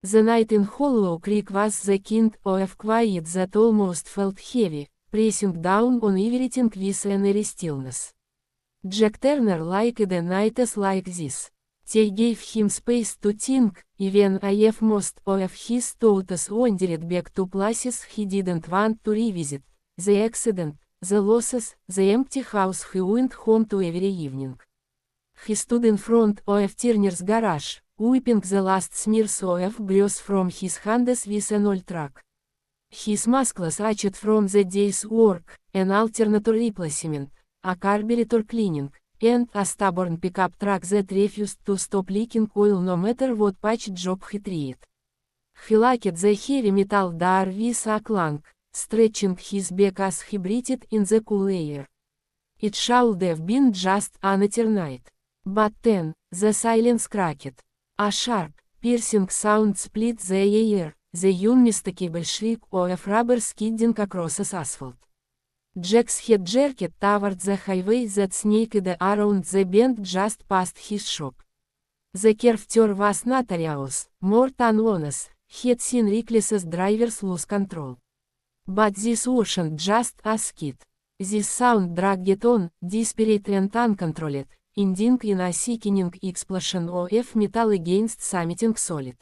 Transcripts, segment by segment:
The night in Hollow Creek was the kind of quiet that almost felt heavy, pressing down on everything with an eerie stillness. Jack Turner liked the nights like this. They gave him space to think, even if most of his thoughts wandered back to places he didn't want to revisit: the accident, the losses, the empty house he went home to every evening. He stood in front of Turner's garage, wiping the last smears of grease from his hands with an old rag. His muscles ached from the day's work, an alternator replacement, a carburetor cleaning, and a stubborn pickup truck that refused to stop leaking oil no matter what patch job he tried. He liked the heavy metal door with a clang, stretching his back as he breathed in the cool air. It should have been just another night. But then, the silence cracked. A sharp, piercing sound split the air, the unmistakable shriek of rubber skidding across asphalt. Jack's head jerked toward the highway that snaked around the bend just past his shop. The curvature was notorious, more than once, he'd seen reckless drivers lose control. But this wasn't just a skid. This sound dragged on, desperate and uncontrolled, ending in a sickening explosion of metal against something solid.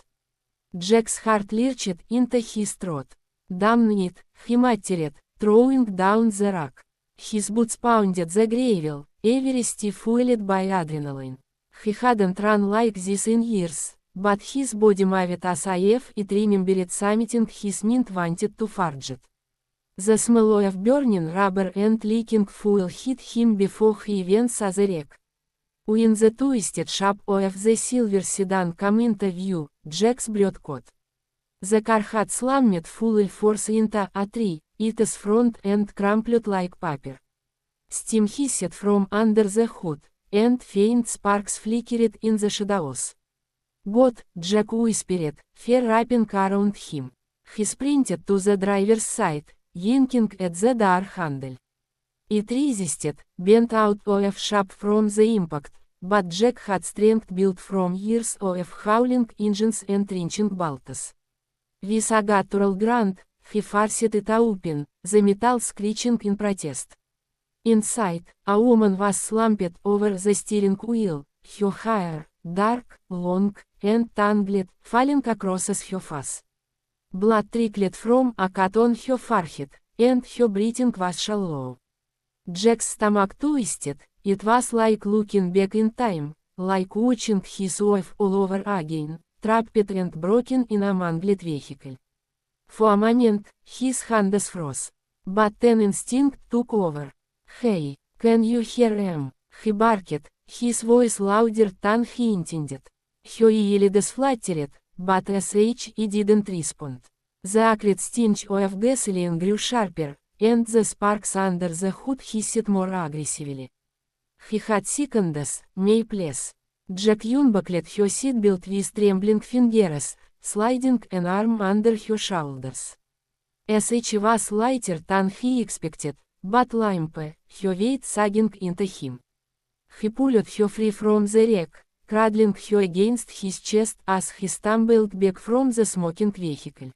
Jack's heart lurched into his throat. Damn it, he muttered, throwing down the rock. His boots pounded the gravel, every step fueled by adrenaline. He hadn't run like this in years, but his body moved as if it remembered something his mind wanted to forget. The smell of burning rubber and leaking fuel hit him before he even saw the wreck. When the twisted shape of the silver sedan came into view, Jack's blood caught. The car had slammed full force into a tree, its front end crumpled like paper. Steam hissed from under the hood, and faint sparks flickered in the shadows. "God," Jack whispered, fear wrapping around him. He sprinted to the driver's side, yanking at the door handle. It resisted, bent out of shape from the impact, but Jack had strength built from years of howling engines and wrenching bolts. With a guttural grunt, he forced it open, the metal screeching in protest. Inside, a woman was slumped over the steering wheel, her hair, dark, long, and tangled, falling across her face. Blood trickled from a cut on her forehead, and her breathing was shallow. Jack's stomach twisted. It was like looking back in time, like watching his life all over again, trapped and broken in a mangled vehicle. For a moment, his hands froze. But then instinct took over. "Hey, can you hear him?" he barked, his voice louder than he intended. Her eyelids fluttered, but he didn't respond. The acrid stench of gasoline grew sharper, and the sparks under the hood hissed more aggressively. He had seconds, maybe less. Jack unbuckled her seatbelt with trembling fingers, sliding an arm under her shoulders. She was lighter than he expected, but limp, her weight sagging into him. He pulled her free from the wreck, cradling her against his chest as he stumbled back from the smoking vehicle.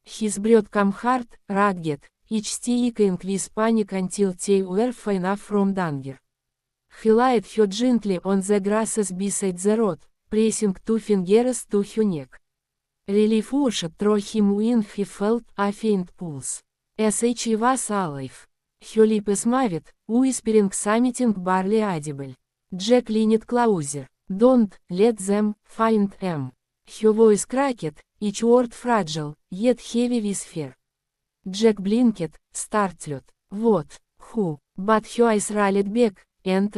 His breath came hard, rugged, each sticking with panic until they were far enough from danger. He laid her gently on the grasses beside the road, pressing 2 fingers to her neck. Relief washed through him when he felt a faint pulse. She was alive. Her lips moved, whispering something barely audible. Jack leaned closer. "Don't let them find him." Her voice cracked, each word fragile, yet heavy with fear. Jack blinked, startled. "What? Who?" But her eyes rolled back, and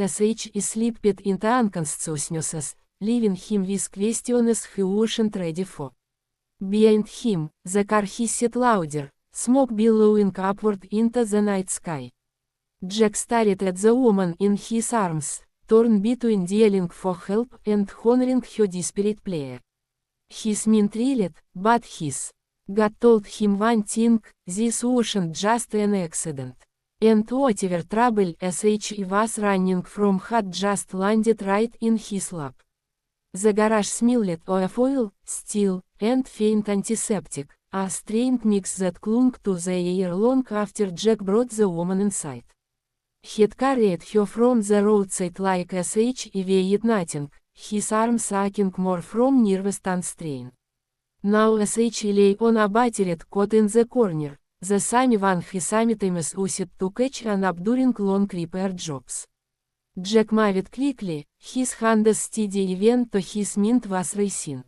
slipped into unconsciousness, leaving him with questions he wasn't ready for. Behind him, the car hissed louder, smoke billowing upward into the night sky. Jack stared at the woman in his arms, torn between yelling for help and honoring her desperate plea. His mind reeled, but his gut told him one thing: this wasn't just an accident. And whatever trouble he was running from had just landed right in his lap. The garage smelled of oil, steel, and faint antiseptic, a strange mix that clung to the air long after Jack brought the woman inside. He'd carried her from the roadside like sh weighed nothing, his arms aching more from nervous strain. Now sh lay on a battered cot in the corner, the same one he sometimes used to catch and up during long repair jobs. Jack moved quickly, his hands steady even though his mind was racing.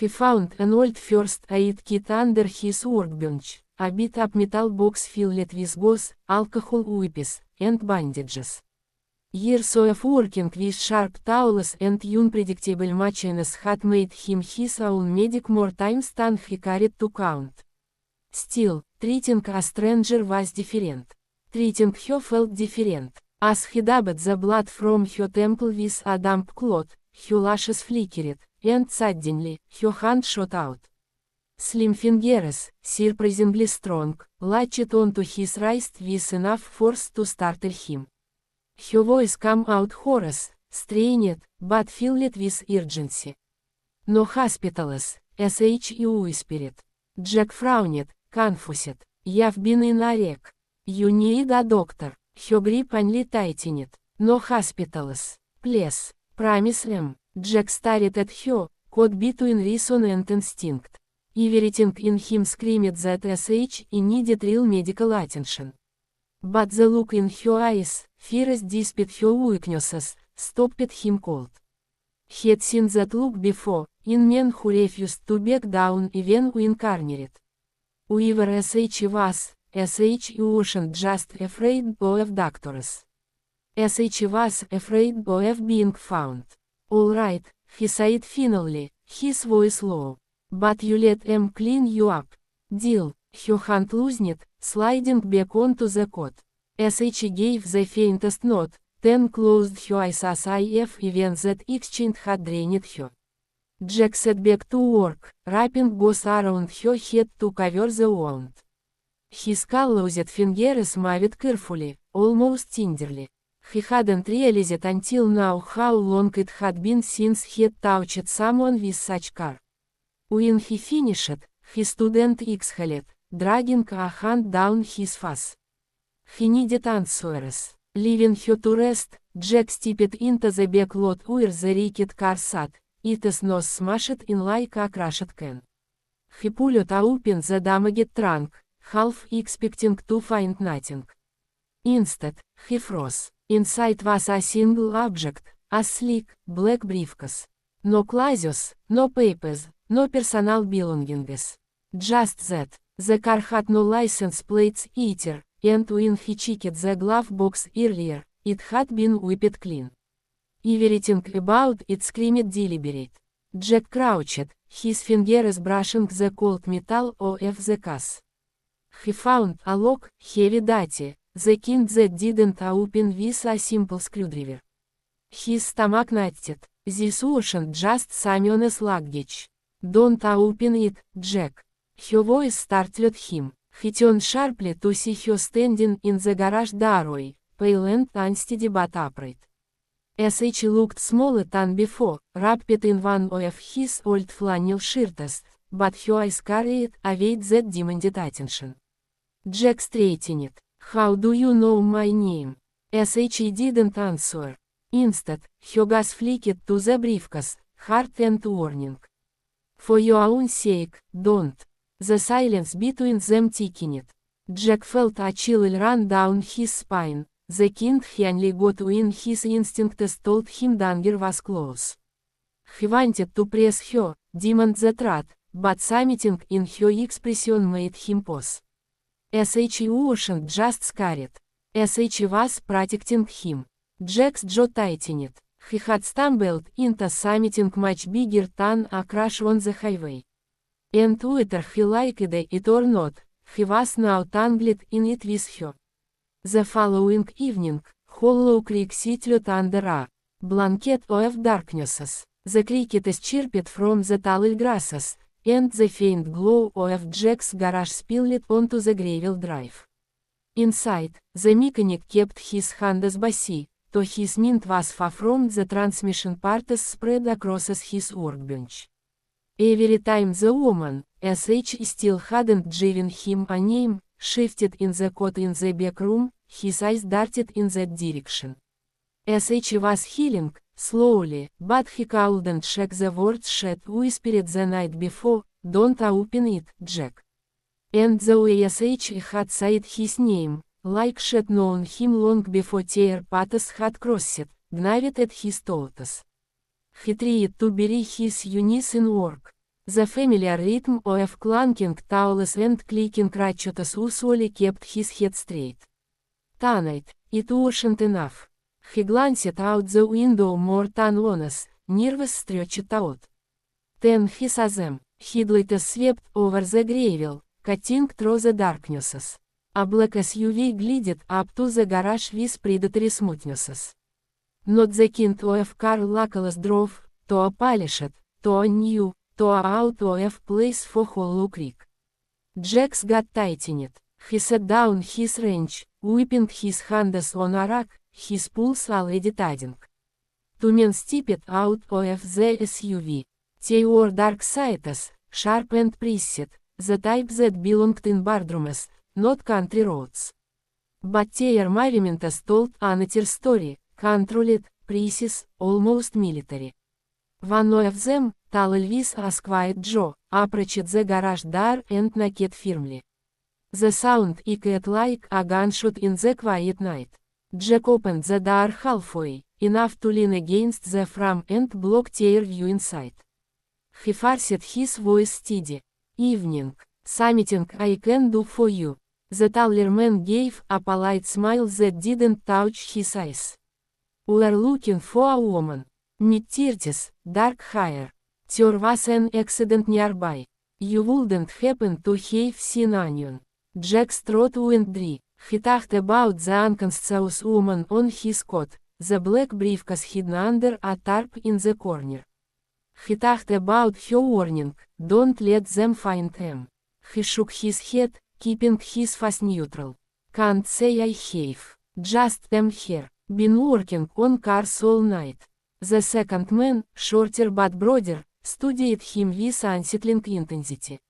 He found an old first aid kit under his workbench, a beat-up metal box filled with gauze, alcohol wipes, and bandages. Years of working with sharp tools and unpredictable machines had made him his own medic more times than he cared to count. Still, treating a stranger was different. Treating her felt different. As he dabbed the blood from her temple with a damp cloth, her lashes flickered, and suddenly, her hand shot out. Slim fingers, surprisingly strong, latched onto his wrist with enough force to startle him. Her voice came out hoarse, strained, but filled with urgency. "No hospitals," she whispered. Jack frowned, confused. "You've been in a wreck. You need a doctor." Her grip only tightened. "No hospitals. Please. Promise them." Jack stared at her, caught between reason and instinct. Everything in him screamed that sh needed real medical attention. But the look in her eyes, fears despite her weaknesses, stopped him cold. He had seen that look before, in men who refused to back down even when cornered. Whoever sh was, sh wasn't just afraid of doctors. Sh was afraid of being found. "All right," he said finally, his voice low. "But you let them clean you up. Deal." Her hand loosened, sliding back onto the cot. Sh gave the faintest nod, then closed her eyes as if even that exchange had drained her. Jack set back to work, wrapping gauze around her head to cover the wound. His calloused fingers moved carefully, almost tenderly. He hadn't realized until now how long it had been since he had touched someone with such care. When he finished, he stood and exhaled, dragging a hand down his face. He needed answers. Leaving her to rest, Jack stepped into the back lot where the wrecked car sat, its nose smashed in like a crushed can. He pulled open the damaged trunk, half expecting to find nothing. Instead, he froze. Inside was a single object, a sleek, black briefcase. No clothes, no papers, no personal belongings. Just that. The car had no license plates either, and when he checked the glove box earlier, it had been wiped clean. Everything about it screamed deliberate. Jack crouched, his fingers brushing the cold metal of the case. He found a lock, heavy duty, the kind that didn't open with a simple screwdriver. His stomach knotted. This wasn't just someone's luggage. "Don't open it, Jack." Her voice startled him. He turned sharply to see her standing in the garage doorway, pale and unsteady but upright. Sh looked smaller than before, wrapped in one of his old flannel shirts, but her eyes carried a weight that demanded attention. Jack straightened. "How do you know my name?" Sh didn't answer. Instead, her gaze flicked to the briefcase, hard and warning. "For your own sake, don't." The silence between them thickened. Jack felt a chill run down his spine, the kind he only got when his instincts told him danger was close. He wanted to press her, demand the truth, but something in her expression made him pause. Sh wasn't just scared. Sh was protecting him. Jack's jaw tightened. He had stumbled into something much bigger than a crash on the highway. And whether he liked it or not, he was now tangled in it with her. The following evening, Hollow Creek settled under a blanket of darknesses. The crickets chirped from the tall grasses, and the faint glow of Jack's garage spilled onto the gravel drive. Inside, the mechanic kept his hands busy, to his mind was far from the transmission parts spread across his workbench. Every time the woman, sh still hadn't given him a name, shifted in the cot in the back room, his eyes darted in that direction. Sh was healing, slowly, but he couldn't shake the words she'd whispered the night before, "Don't open it, Jack." And the way Sh had said his name, like she'd known him long before their paths had crossed, gnawed at his thoughts. He tried to bury his unease in work. The familiar rhythm of clanking towels and clicking crotchets usually kept his head straight. Tonight, it wasn't enough. He glanced out the window more than once, nervous stretched out. Then he saw them. Headlights swept over the gravel, cutting through the darknesses. A black SUV glided up to the garage with predatory smoothness. Not the kind of car Lackless drove, to a polished, to a new, to a out of place for Hollow Creek. Jack's gut tightened. He set down his wrench, whipping his hands on a rack, his pulse already thudding. Two men stepped out of the SUV. They wore dark sights, sharp and pressed, the type that belonged in boardrooms, not country roads. But their movements told another story, controlled, precise, almost military. One of them, tall Elvis as Quiet Joe, approached the garage door and knocked firmly. The sound echoed like a gunshot in the quiet night. Jack opened the door halfway, enough to lean against the frame and block their view inside. He forced his voice steady. "Evening. Something I can do for you." The taller man gave a polite smile that didn't touch his eyes. "We're looking for a woman. Mid-30s, dark hair. There was an accident nearby. You wouldn't happen to have seen anyone." Jack's throat went dry. He thought about the unconscious woman on his cot, the black briefcase hidden under a tarp in the corner. He thought about her warning, "Don't let them find him." He shook his head, keeping his face neutral. "Can't say I have. Just am here. Been working on cars all night." The second man, shorter but broader, studied him with unsettling intensity.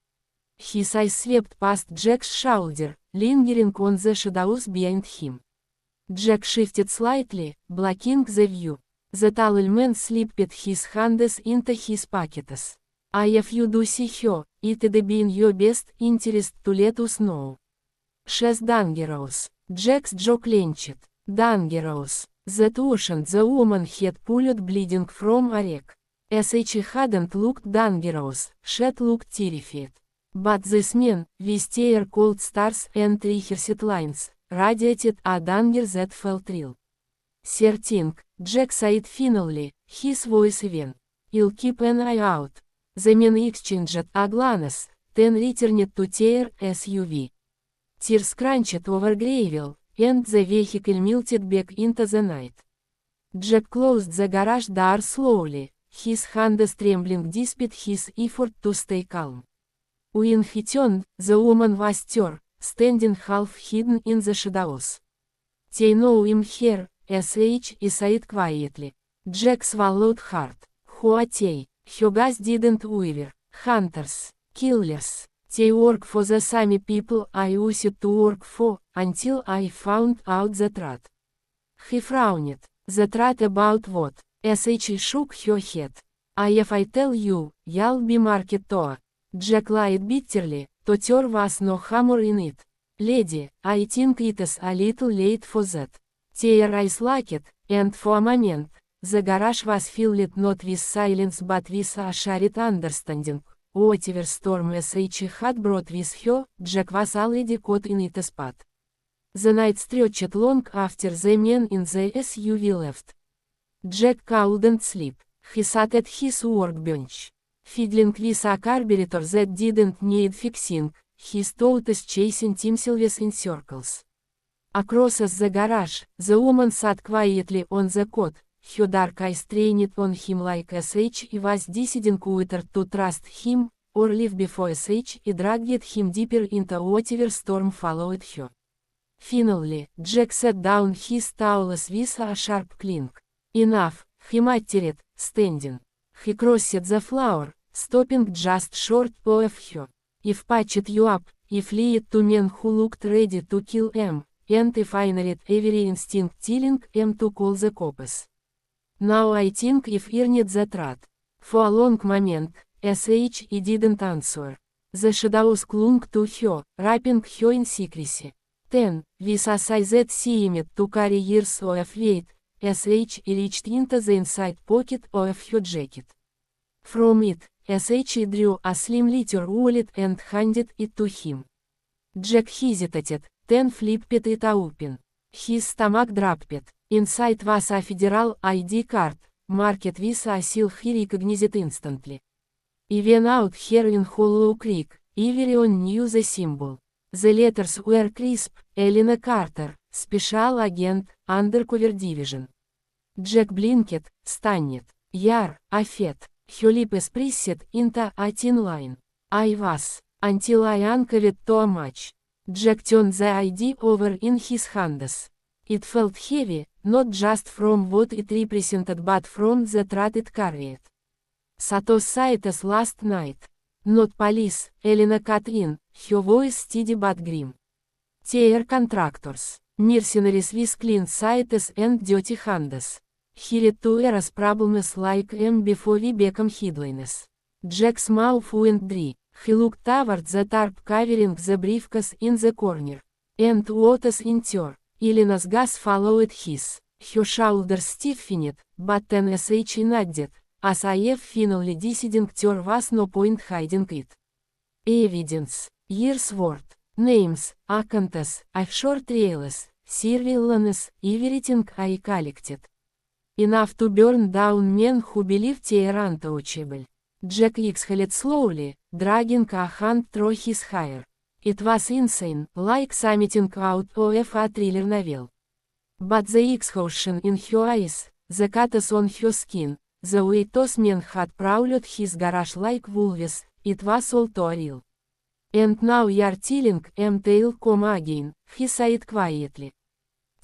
His eyes swept past Jack's shoulder, lingering on the shadows behind him. Jack shifted slightly, blocking the view. The tall man slipped his hands into his pockets. "If you do see her, it'd be in your best interest to let us know." "She's dangerous." Jack's jaw clenched. Dangerous. That wasn't the woman had pulled bleeding from a wreck. Sh hadn't looked dangerous, she'd looked terrified. But this man, with their cold stars and rehearsed lines, radiated a danger that felt real. "13, Jack said finally, his voice even. "I'll keep an eye out." The men exchanged a glance, then returned to their SUV. Tears crunched over gravel, and the vehicle melted back into the night. Jack closed the garage door slowly, his hands trembling despite his effort to stay calm. When he turned, the woman was there, standing half hidden in the shadows. "They know him here," Sh said quietly. Jack swallowed hard. "Who are they?" Her gaze didn't waver. "Hunters. Killers. They work for the same people I used to work for, until I found out the truth." He frowned. "The truth about what?" Sh shook her head. "If I tell you, you'll be marked too." Jack lied bitterly, "But there was no humor in it. Lady, I think it's a little late for that." Their eyes locked, and for a moment, the garage was filled not with silence but with a shared understanding. Whatever storm Sh had brought with her, Jack was already caught in its spot. The night stretched long after the men in the SUV left. Jack couldn't sleep. He sat at his workbench, fiddling with a carburetor that didn't need fixing, his thoughts chasing themselves in circles. Across the garage, the woman sat quietly on the cot, her dark eyes trained on him like Sh was deciding whether to trust him, or leave before Sh dragged him deeper into whatever storm followed her. Finally, Jack set down his towels with a sharp clink. Enough, he muttered, standing. He crossed the floor, stopping just short of her. If patched you up, if lied to men who looked ready to kill em, and if I narrate every instinct telling em to call the cops. Now I think if earned that rat. For a long moment, he didn't answer. The shadows clung to her, wrapping her in secrecy. Then, with a sigh that seemed to carry years of weight, reached into the inside pocket of her jacket. From it, drew a slim letter wallet and handed it to him. Jack hesitated, then flipped it open. His stomach dropped. Inside was a federal ID card, marked with a seal he recognized instantly. Even out here in Hollow Creek, everyone knew the symbol. The letters were crisp: Elena Carter, Special Agent, Undercover Division. Jack blinked, stunned. Yar, a fet. Her lips pressed into a thin line. I was, until I uncovered too much. Jack turned the ID over in his hands. It felt heavy, not just from what it represented but from the threat it carried. Sato said us last night. Not police, Elena cut in, her voice steady but grim. They are contractors, mercenaries with clean sights and dirty hands. Here to us problems like before we become headliners. Jack's mouth went dry. He looked toward the tarp covering the briefcase in the corner. And what is in there? Elena's gaze followed his. Her shoulders stiffened, but then nodded, as if finally deciding there was no point hiding it. Evidence, years worth, names, accounts, offshore trails, surveillance, everything I collected. Enough to burn down men who believed they are untouchable. Jack exhaled slowly, dragging a hand through his hair. It was insane, like something out of a thriller novel. But the exhaustion in her eyes, the cuts on her skin, the way those men had prowled his garage like wolves, it was all too real. And now you're telling they'll come again, he said quietly.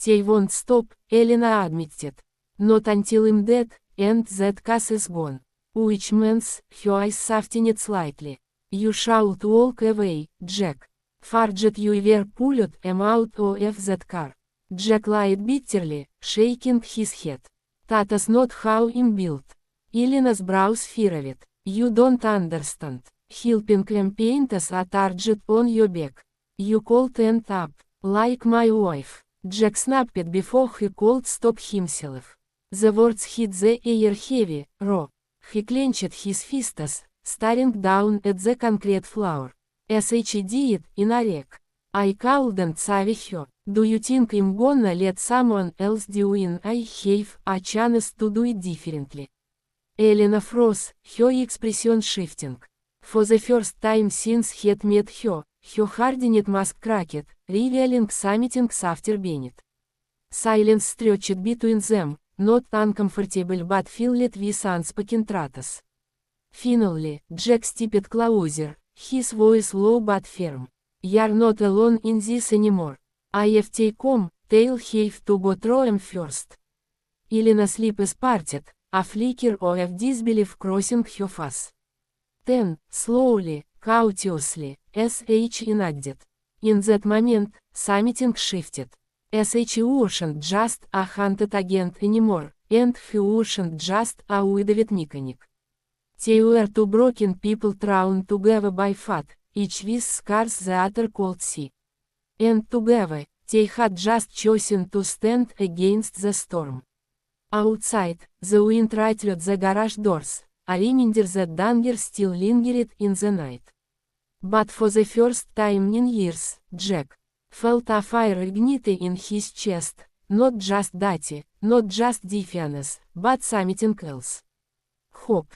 They won't stop, Elena admitted. Not until I'm dead, and that case is gone. Which means, her eyes softened slightly. You should walk away, Jack. Forget you were pulled out of that car. Jack lied bitterly, shaking his head. That's not how I'm built. Elena's brows furrowed. You don't understand. Helping paint us a target on your back. You could end up, like my wife. Jack snapped before he could stop himself. The words hit the air heavy, raw. He clenched his fists, staring down at the concrete floor. He did in a wreck. I couldn't save her. Do you think I'm gonna let someone else do it? I have a chance to do it differently. Elena froze, her expression shifting. For the first time since he'd met her hardened mask cracked, revealing something softer beneath. Silence stretched between them, not uncomfortable but filled with unspoken threats. Finally, Jack stepped closer, his voice low but firm. You're not alone in this anymore. If they come, they'll have to go through em first. Elena's lips parted, a flicker of disbelief crossing her face. Then, slowly, cautiously, nodded. In that moment, something shifted. Wasn't just a hunted agent anymore, and he wasn't just a widowed mechanic. They were two broken people thrown together by fate, each with scars the other could see. And together, they had just chosen to stand against the storm. Outside, the wind rattled the garage doors, a reminder that danger still lingered in the night. But for the first time in years, Jack felt a fire ignite in his chest, not just duty, not just defiance, but something else. Hope.